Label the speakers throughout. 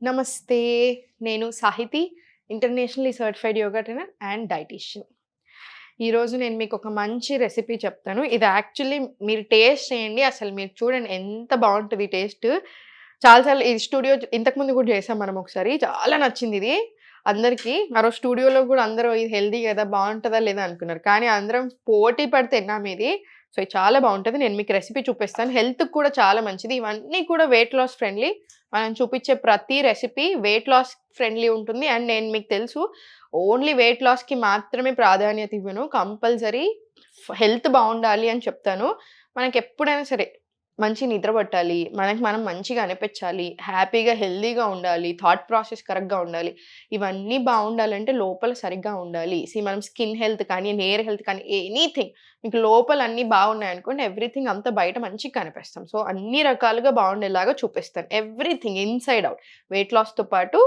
Speaker 1: నమస్తే. నేను Sahiti, internationally certified yoga trainer and dietitian. ఈరోజు నేను మీకు ఒక మంచి రెసిపీ చెప్తాను. ఇది యాక్చువల్లీ మీరు టేస్ట్ చేయండి. అసలు మీరు చూడండి ఎంత బావుంటది టేస్ట్. చాలా సార్లు ఈ స్టూడియో ఇంతకుముందు కూడా చేసాం మనం ఒకసారి. చాలా నచ్చిందిది అందరికీ. ఆ రోజు స్టూడియోలో కూడా అందరూ ఇది హెల్తీ కదా! బావుంటదా లేదా అనుకున్నారు. కానీ అందరం పోటీ పడి తిన్నాం ఇది. సో, ఇది చాలా బావుంటది. నేను మీకు రెసిపీ చూపిస్తాను. హెల్త్‌కి కూడా చాలా మంచిది. ఇవన్నీ కూడా వెయిట్ లాస్ ఫ్రెండ్లీ. మనం చూపించే ప్రతి రెసిపీ వెయిట్ లాస్ ఫ్రెండ్లీ ఉంటుంది. అండ్ నేను మీకు తెలుసు ఓన్లీ వెయిట్ లాస్‌కి మాత్రమే ప్రాధాన్యత ఇవ్వను. కంపల్సరీ హెల్త్ బావుండాలి అని చెప్తాను. మనకెప్పుడైనా సరే మంచి నిద్ర పట్టాలి. మనకి మనం మంచిగా అనిపించాలి. హ్యాపీగా, హెల్తీగా ఉండాలి. థాట్ ప్రాసెస్ కరెక్ట్‌గా ఉండాలి. ఇవన్నీ బావుండాలంటే లోపల సరిగ్గా ఉండాలి. మనం స్కిన్ హెల్త్ కానీ, హెయిర్ హెల్త్ కానీ ఎనీథింగ్ మీకు లోపల అన్నీ బాగున్నాయనుకోండి ఎవ్రీథింగ్ అంతా బయట మంచిగా కనిపిస్తాం. సో, అన్ని రకాలుగా బాగుండేలాగా చూపిస్తాను. Everything inside out. వెయిట్ లాస్‌తో పాటు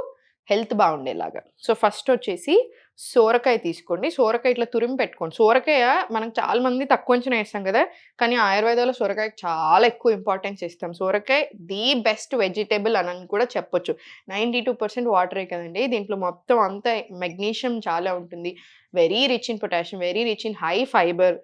Speaker 1: హెల్త్ బాగుండేలాగా. సో, ఫస్ట్ వచ్చేసి సోరకాయ తీసుకోండి. సోరకాయ ఇట్లా తురిమి పెట్టుకోండి. సోరకాయ మనం చాలా మంది తక్కువ అంచనా ఏస్తాం కదా! కానీ ఆయుర్వేదంలో సొరకాయకి చాలా ఎక్కువ ఇంపార్టెన్స్ ఇస్తాం. సోరకాయ ది బెస్ట్ వెజిటబుల్ అని కూడా చెప్పొచ్చు. 92% వాటరే కదండీ! దీంట్లో మొత్తం అంతా మెగ్నీషియం చాలా ఉంటుంది. Very rich in potassium, very rich in high fibre,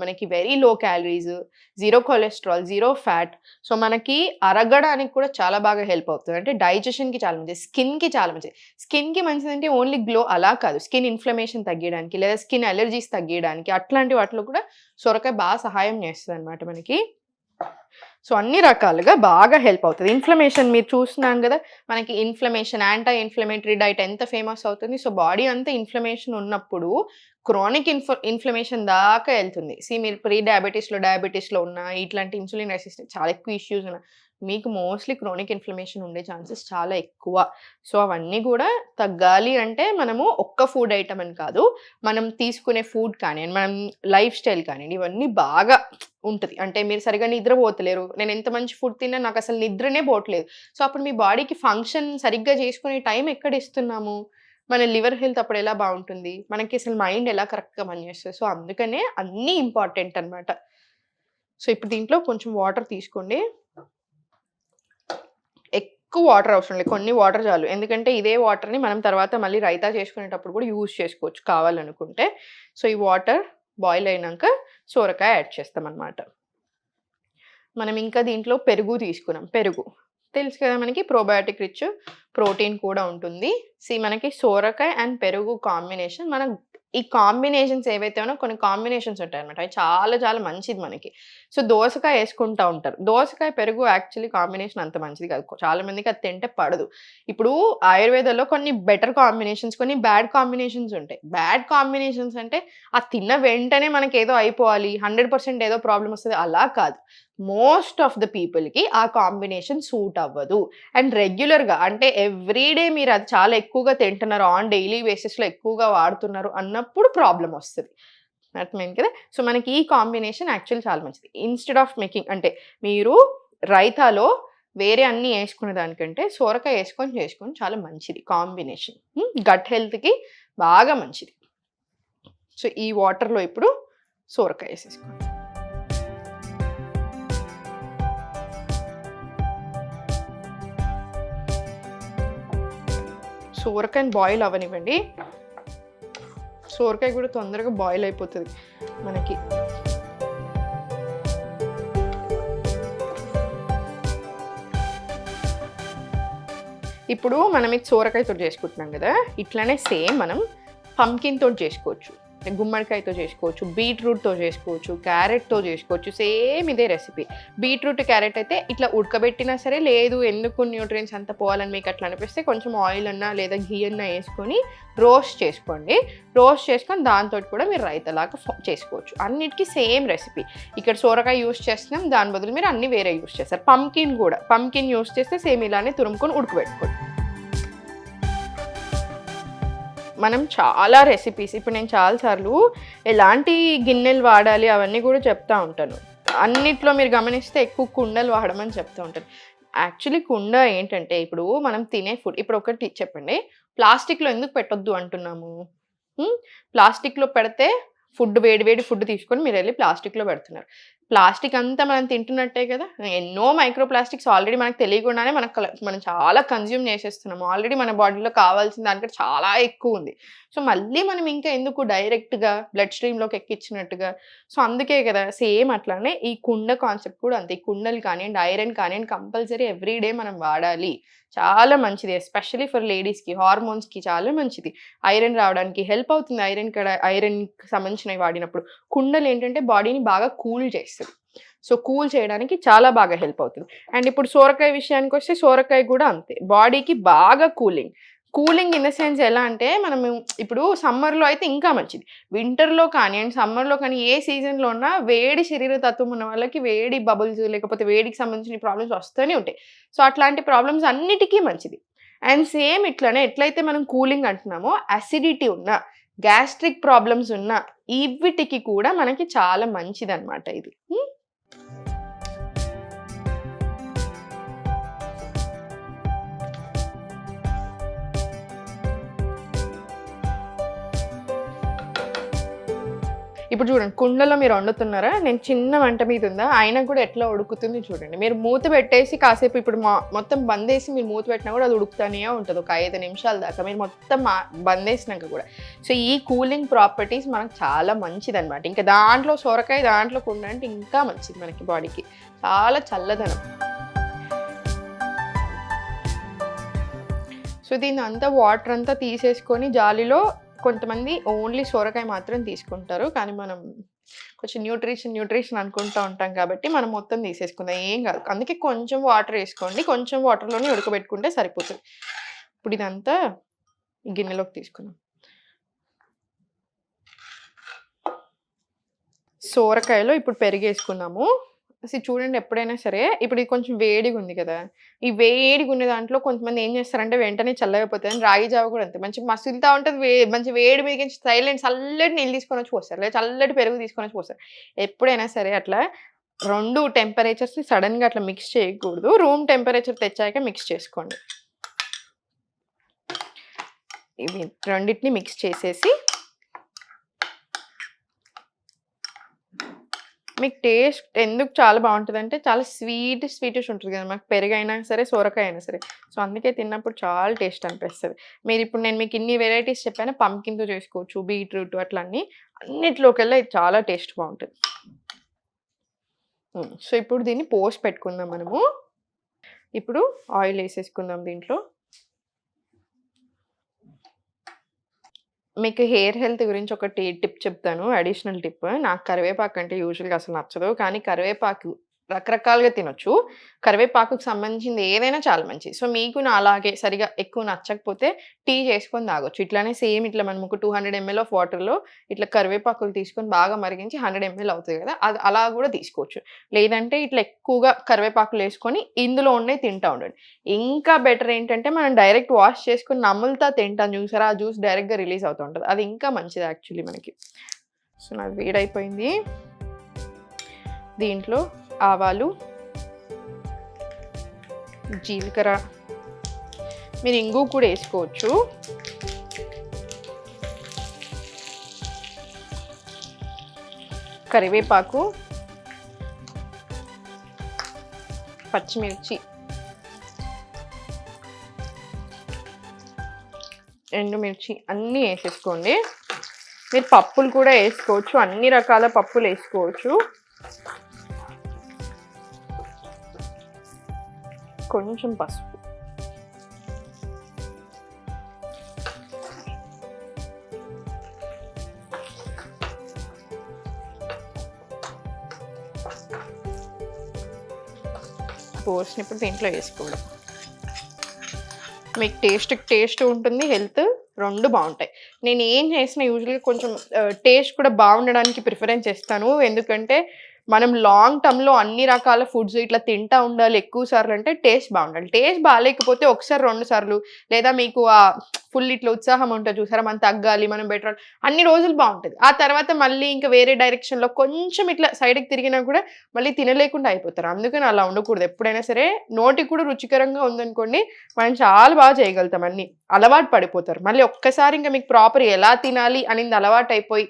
Speaker 1: మనకి very low calories, zero cholesterol, zero fat. So, మనకి అరగడానికి కూడా చాలా బాగా హెల్ప్ అవుతుంది. అంటే డైజెషన్‌కి చాలా మంచిది. స్కిన్‌కి చాలా మంచిది. స్కిన్‌కి మంచిదంటే ఓన్లీ గ్లో అలా కాదు. స్కిన్ ఇన్‌ఫ్లమేషన్ తగ్గియడానికి లేదా స్కిన్ అలెర్జీస్ తగ్గియడానికి అట్లాంటి వాటిలో కూడా సొరకాయ బాగా సహాయం చేస్తదనమాట మనకి. సో, అన్ని రకాలుగా బాగా హెల్ప్ అవుతది. ఇన్‌ఫ్లమేషన్ మీరు చూస్తున్నాం గదా! మనకి ఇన్‌ఫ్లమేషన్, యాంటీ ఇన్‌ఫ్లమేటరీ డైట్ ఎంత ఫేమస్ అవుతుంది. సో, బాడీ అంతా ఇన్‌ఫ్లమేషన్ ఉన్నప్పుడు క్రానిక్ ఇన్‌ఫ్లమేషన్ దాకా ఎళ్తుంది. మీరు ప్రీ డయాబెటిస్‌లో ఉన్నా, ఇట్లాంటి ఇన్సులిన్ రెసిస్టెన్స్ చాలా ఎక్కువ ఇష్యూస్ ఉన్న మీకు మోస్ట్‌లీ క్రానిక్ ఇన్‌ఫ్లమేషన్ ఉండే ఛాన్సెస్ చాలా ఎక్కువ. సో, అవన్నీ గూడా తగ్గాలి అంటే మనము ఒక్క ఫుడ్ ఐటెమ్ అని కాదు. మనం తీసుకునే ఫుడ్ కానియండి, మనం లైఫ్ స్టైల్ కానియండి, ఇవన్నీ బాగా ఉంటది. అంటే మీరు సరిగ్గా నిద్రపోతలేరు. నేను ఎంత మంచి ఫుడ్ తిన్నా నాకసలు నిద్రనే పోవట్లేదు. సో, అప్పుడు మీ బాడీకి ఫంక్షన్ సరిగ్గా చేసుకునే టైం ఎక్కడిస్తున్నాము? మన లివర్ హెల్త్ అప్పుడు ఎలా బావుంటుంది? మనకి అసలు మైండ్ ఎలా కరెక్ట్‌గా పనిచేస్తది? సో, అందుకనే అన్నీ ఇంపార్టెంట్ అన్నమాట. సో, ఇప్పుడు దీంట్లో కొంచెం వాటర్ తీసుకోండి. ఎక్కువ వాటర్ అవసరం లేదు. కొన్ని వాటర్ చాలు. ఎందుకంటే ఇదే వాటర్‌ని మనం తర్వాత మళ్ళీ రైతా చేసుకునేటప్పుడు కూడా యూజ్ చేసుకోవచ్చు కావాలనుకుంటే. సో, ఈ వాటర్ బాయిల్ అయినంక సోరకాయ యాడ్ చేస్తామన్నమాట. మనం ఇంకా దీంట్లో పెరుగు తీసుకున్నాం. పెరుగు తెలుసు కదా మనకి ప్రోబయోటిక్ రిచ్ ప్రోటీన్ కూడా ఉంటుంది. మనకి సోరకాయ అండ్ పెరుగు కాంబినేషన్ ఈ కాంబినేషన్స్ ఏవైతే ఉన్నాయో కొన్ని కాంబినేషన్స్ ఉంటాయన్నమాట. అవి చాలా చాలా మంచిది మనకి. సో, దోసకాయ యేసుకుంటా ఉంటారు. దోసకాయ, పెరుగు యాక్చువల్లీ కాంబినేషన్ అంత మంచిది కాదు. చాలా మందికి అది తింటే పడదు. ఇప్పుడు ఆయుర్వేదంలో కొన్ని బెటర్ కాంబినేషన్స్, కొన్ని బ్యాడ్ కాంబినేషన్స్ ఉంటాయి. బ్యాడ్ కాంబినేషన్స్ అంటే ఆ తిన్న వెంటనే మనకేదో అయిపోవాలి, 100% ఏదో ప్రాబ్లమ్ వస్తది అలా కాదు. మోస్ట్ ఆఫ్ ద పీపుల్‌కి ఆ కాంబినేషన్ సూట్ అవ్వదు. అండ్ రెగ్యులర్‌గా అంటే ఎవ్రీ డే మీరు అది చాలా ఎక్కువగా తింటున్నారు, ఆన్ డైలీ బేసిస్‌లో ఎక్కువగా వాడుతున్నారు అన్నప్పుడు ప్రాబ్లమ్ వస్తది. అర్థమైంది కదా! సో, మనకి ఈ కాంబినేషన్ యాక్చువల్లీ చాలా మంచిది. ఇన్‌స్టెడ్ ఆఫ్ మేకింగ్ అంటే మీరు రైతాలో వేరే అన్నీ యేసుకునే దానికంటే సోరకాయ చేసుకోండి చాలా మంచిది కాంబినేషన్. గట్ హెల్త్‌కి బాగా మంచిది. సో, ఈ వాటర్‌లో ఇప్పుడు సోరకాయ యేసేసుకోండి. సోరకాయని బాయిల్ అవ్వనివ్వండి. సోరకాయ కూడా తొందరగా బాయిల్ అయిపోతది మనకి. ఇప్పుడు మనం ఇది సోరకాయతోటి చేసుకుంటున్నాం కదా! ఇట్లనే సేమ్ మనం పంకిన్ తోటి చేసుకోవచ్చు. గుమ్మడికాయతో చేసుకోవచ్చు, బీట్రూట్‌తో చేసుకోవచ్చు, క్యారెట్‌తో చేసుకోవచ్చు. సేమ్ ఇదే రెసిపీ. బీట్రూట్, క్యారెట్ అయితే ఇట్లా ఉడకబెట్టినా సరే, లేదు ఎందుకు న్యూట్రియన్స్ అంతా పోవాలని మీకు అట్లా అనిపిస్తే కొంచెం ఆయిల్ అన్నా లేదా ఘీ అన్నా యేసుకొని రోస్ట్ చేసుకోండి. రోస్ట్ చేసుకొని దాంతోటి కూడా మీరు రైతాలాగా చేసుకోవచ్చు. అన్నిటికి సేమ్ రెసిపీ. ఇక్కడ సోరకాయ యూజ్ చేస్తున్నాం. దాని బదులు మీరు అన్నీ వేరే యూజ్ చేస్తారు. పంకిన్ యూజ్ చేస్తే సేమ్ ఇలానే తురుముకొని ఉడకబెట్టుకోండి. మనం చాలా రెసిపీస్ ఇప్పుడు నేను చాలా సార్లు ఎలాంటి గిన్నెలు వాడాలి అవన్నీ కూడా చెప్తా ఉంటాను. అన్నిట్లో మీరు గమనిస్తే ఎక్కువ కుండలు వాడమని చెప్తూ ఉంటాను. యాక్చువల్లీ కుండ ఏంటంటే ఇప్పుడు మనం తినే ఫుడ్ ఇప్పుడు ఒకటి చెప్పండి. ప్లాస్టిక్‌లో ఎందుకు పెట్టొద్దు అంటున్నాము? ప్లాస్టిక్‌లో పెడితే వేడి వేడి ఫుడ్ తీసుకొని మీరెళ్ళి ప్లాస్టిక్‌లో పెడుతున్నారు. ప్లాస్టిక్ అంతా మనం తింటున్నట్టే కదా! ఎన్నో మైక్రో ప్లాస్టిక్స్ ఆల్రెడీ మనకు తెలియకుండానే మనం చాలా కన్జ్యూమ్ చేసేస్తున్నాం. ఆల్రెడీ మన బాడీలో కావాల్సిన దానికంటే చాలా ఎక్కువుంది. సో, మళ్ళీ మనం ఇంకా ఎందుకు డైరెక్ట్‌గా బ్లడ్ స్ట్రీమ్‌లోకి ఎక్కించినట్టుగా. సో, అందుకే కదా! సేమ్ అట్లానే ఈ కుండ కాన్సెప్ట్ కూడా అంతే. ఈ కుండలు కానియండి, ఐరన్ కానియండి కంపల్సరీ ఎవ్రీ డే మనం వాడాలి. చాలా మంచిది. ఎస్పెషల్లీ ఫర్ లేడీస్‌కి హార్మోన్స్‌కి చాలా మంచిది. ఐరన్ రావడానికి హెల్ప్ అవుతుంది. ఐరన్‌కి సంబంధించినవి వాడినప్పుడు. కుండలేంటంటే బాడీని బాగా కూల్ చేస్తది. సో, కూల్ చేయడానికి చాలా బాగా హెల్ప్ అవుతుంది. అండ్ ఇప్పుడు సోరకాయ విషయానికొస్తే సోరకాయ కూడా అంతే. బాడీకి బాగా cooling. Cooling in the sense ఎలా అంటే మనము ఇప్పుడు సమ్మర్‌లో అయితే ఇంకా మంచిది. వింటర్‌లో కానియండి, సమ్మర్‌లో కానీ ఏ సీజన్‌లో ఉన్నా వేడి శరీర తత్వం ఉన్న వాళ్ళకి వేడి బబుల్స్ లేకపోతే వేడికి సంబంధించిన ప్రాబ్లమ్స్ వస్తూనే ఉంటాయి. సో, అట్లాంటి ప్రాబ్లమ్స్ అన్నిటికీ మంచిది. అండ్ సేమ్ ఇట్లనే ఎట్లయితే మనం కూలింగ్ అంటున్నామో అసిడిటీ ఉన్న, గ్యాస్ట్రిక్ ప్రాబ్లమ్స్ ఉన్న వీటికి కూడా మనకి చాలా మంచిదనమాట ఇది. ఇప్పుడు చూడండి కుండలో మీరు వండుతున్నారా? నేను చిన్న మంట మీద ఉందా, అయినా కూడా ఎట్లా ఉడుకుతుంది చూడండి. మీరు మూత పెట్టేసి కాసేపు ఇప్పుడు మొత్తం బందేసి మీరు మూత పెట్టినా కూడా అది ఉడుకుతానే ఉంటది. ఒక 5 నిమిషాల దాకా మీరు మొత్తం బందేసినాక కూడా. సో, ఈ కూలింగ్ ప్రాపర్టీస్ మనకు చాలా మంచిదనమాట. ఇంకా దాంట్లో సొరకాయ, దాంట్లో కుండ అంటే ఇంకా మంచిది మనకి బాడీకి. చాలా చల్లదనం. సో, దీన్నంతా వాటర్ అంతా తీసేసుకొని జాలీలో కొంతమంది ఓన్లీ సొరకాయ మాత్రం తీసుకుంటారు. కానీ మనం కొంచెం న్యూట్రిషన్ అనుకుంటా ఉంటాం కాబట్టి మనం మొత్తం తీసేసుకుందాం. ఏం కాదు. అందుకే కొంచెం వాటర్ ఏసుకోండి. కొంచెం వాటర్‌లోనే ఉడకబెట్టుకుంటే సరిపోతది. ఇప్పుడు ఇదంతా గిన్నెలోకి తీసుకుందాం. సోరకాయలో ఇప్పుడు పెరుగేసుకున్నాము. చూడండి ఎప్పుడైనా సరే ఇప్పుడు ఇది కొంచెం వేడిగుంది కదా! ఈ వేడిగున్న దాంట్లో కొంతమంది ఏం చేస్తారంటే వెంటనే చల్లగైపోతదని రాగి జావ కూడా అంతే. మంచిగా మసులుతా ఉంటది. మంచి వేడి మీదకించి చల్లటి నీళ్ళు తీసుకొనొచ్చి పోస్తారు. లేదా చల్లటి పెరుగు తీసుకొనొచ్చి పోస్తారు. ఎప్పుడైనా సరే అట్లా 2 టెంపరేచర్స్‌ని సడెన్‌గా అట్లా మిక్స్ చేయకూడదు. రూమ్ టెంపరేచర్ తెచ్చాక మిక్స్ చేసుకోండి. ఇవి రెండిటిని మిక్స్ చేసేసి మీకు టేస్ట్ ఎందుకు చాలా బావుంటదంటే చాలా స్వీటిష్ ఉంటది కదా! మనకు పెరుగైనా సరే, సొరకాయ అయినా సరే. సో, అందుకే తిన్నప్పుడు చాలా టేస్ట్ అనిపిస్తది. మీరిప్పుడు నేను మీకు ఇన్ని వెరైటీస్ చెప్పాను. పంకిన్‌తో చేసుకోవచ్చు, బీట్రూట్ అట్లా అన్నిట్లోకెల్లా ఇది చాలా టేస్ట్ బావుంటది. సో, ఇప్పుడు దీన్ని పోసి పెట్టుకుందాం మనము. ఇప్పుడు ఆయిల్ ఏసేసుకుందాం దీంట్లో. మీకు హెయిర్ హెల్త్ గురించి ఒక టిప్ చెప్తాను. Additional tip. నాకు కరివేపాకు అంటే యూజువల్‌గా అసలు నచ్చదు. కానీ కరివేపాకు రకరకాలుగా తినొచ్చు. కరివేపాకుకి సంబంధించింది ఏదైనా చాలా మంచిది. సో, మీకు నాలాగే సరిగ్గా ఎక్కువ నచ్చకపోతే టీ చేసుకొని తాగొచ్చు. ఇట్లానే సేమ్ ఇట్లా మనం ఒక 200 ఎంఎల్ ఆఫ్ వాటర్‌లో ఇట్లా కరివేపాకులు తీసుకొని బాగా మరిగించి 100 ఎంఎల్ అవుతది కదా! అది అలా కూడా తీసుకోవచ్చు. లేదంటే ఇట్లా ఎక్కువగా కరివేపాకులేసుకొని ఇందులో ఉన్నయి తింటా ఉండండి. ఇంకా బెటర్ ఏంటంటే మనం డైరెక్ట్ వాష్ చేసుకొని నములుతా తింటాం చూసారా? ఆ జ్యూస్ డైరెక్ట్‌గా రిలీజ్ అవుతూ ఉంటది. అది ఇంకా మంచిది యాక్చువల్లీ మనకి. సో, నాది వేడైపోయింది. దీంట్లో ఆవాలు, జీలకర్ర, మీరు ఇంగువ కూడా వేసుకోవచ్చు. కరివేపాకు, పచ్చిమిర్చి, ఎండుమిర్చి అన్నీ వేసేసుకోండి. మీరు పప్పులు కూడా వేసుకోవచ్చు. అన్ని రకాల పప్పులు వేసుకోవచ్చు. కొంచెం పసుపు. పోసినప్పుడు దీంట్లో వేసుకోవడం. మీకు టేస్ట్ ఉంటుంది. హెల్త్ 2 బావుంటాయి. నేను ఏం చేసినా యూజువల్‌గా కొంచెం టేస్ట్ కూడా బావుండడానికి ప్రిఫరెన్స్ ఇస్తాను. ఎందుకంటే మనం లాంగ్ టర్మ్‌లో అన్ని రకాల ఫుడ్స్ ఇట్లా తింటా ఉండాలి ఎక్కువ సార్లు అంటే టేస్ట్ బావుండాలి. టేస్ట్ బాలేకపోతే ఒకసారి 2 సార్లు లేదా మీకు ఫుల్ ఇట్లా ఉత్సాహం ఉంటది చూసారా? మనం తగ్గాలి, మనం బెటర్ అన్ని రోజులు బావుంటది. ఆ తర్వాత మళ్ళీ ఇంకా వేరే డైరెక్షన్‌లో కొంచెం ఇట్లా సైడ్‌కి తిరిగినా కూడా మళ్ళీ తినలేకుండా అయిపోతారు. అందుకని అలా ఉండకూడదు. ఎప్పుడైనా సరే నోటికి కూడా రుచికరంగా ఉందనుకోండి మనం చాలా బాగా చేయగలుగుతాం అన్నీ. అలవాటు పడిపోతారు. మళ్ళీ ఒక్కసారి ఇంక మీకు ప్రాపర్ ఎలా తినాలి అనింది అలవాటయిపోయి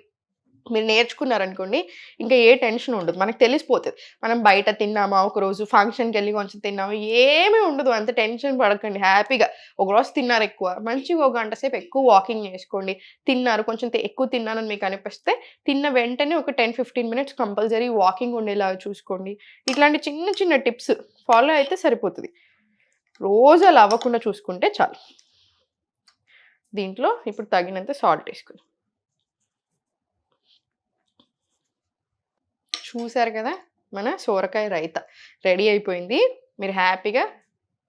Speaker 1: మీరు నేర్చుకున్నారనుకోండి, ఇంకా ఏ టెన్షన్ ఉండదు. మనకు తెలిసిపోతది. మనం బయట తిన్నామా, ఒకరోజు ఫంక్షన్‌కెళ్ళి కొంచెం తిన్నామా, ఏమీ ఉండదు. అంత టెన్షన్ పడకండి. హ్యాపీగా ఒకరోజు తిన్నారెక్కువ, మంచిగా ఒక గంట సేపు ఎక్కువ వాకింగ్ చేసుకోండి. తిన్నారు, కొంచెం ఎక్కువ తిన్నానని మీకు అనిపిస్తే, తిన్న వెంటనే ఒక 10, 15 మినిట్స్ కంపల్సరీ వాకింగ్ ఉండేలాగా చూసుకోండి. ఇట్లాంటి చిన్న చిన్న టిప్స్ ఫాలో అయితే సరిపోతది. రోజు అలా అవ్వకుండా చూసుకుంటే చాలు. దీంట్లో ఇప్పుడు తగినంత సాల్ట్ ఏసుకుందాం. చూసారు కదా! మన సోరకాయ రైతా రెడీ అయిపోయింది. మీరు హ్యాపీగా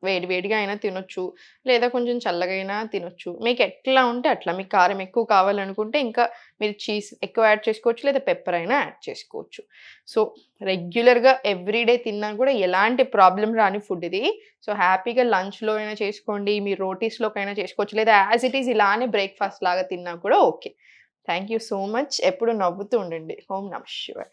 Speaker 1: వేడి వేడిగా అయినా తినొచ్చు. లేదా కొంచెం చల్లగా అయినా తినొచ్చు. మీకు ఎట్లా ఉంటే అట్లా. మీకు కారం ఎక్కువ కావాలనుకుంటే ఇంకా మీరు చీజ్ ఎక్కువ యాడ్ చేసుకోవచ్చు. లేదా పెప్పర్ అయినా యాడ్ చేసుకోవచ్చు. సో, రెగ్యులర్‌గా ఎవ్రీడే తిన్నా కూడా ఎలాంటి ప్రాబ్లమ్ రాని ఫుడ్ ఇది. సో, హ్యాపీగా లంచ్‌లో అయినా చేసుకోండి. మీరు రోటీస్‌లోకైనా చేసుకోవచ్చు. లేదా యాస్ ఇట్ ఈజ్ ఇలానే బ్రేక్‌ఫాస్ట్ లాగా తిన్నా కూడా okay. Thank you so much. ఎప్పుడు నవ్వుతూ ఉండండి. ఓం నమః శివాయ.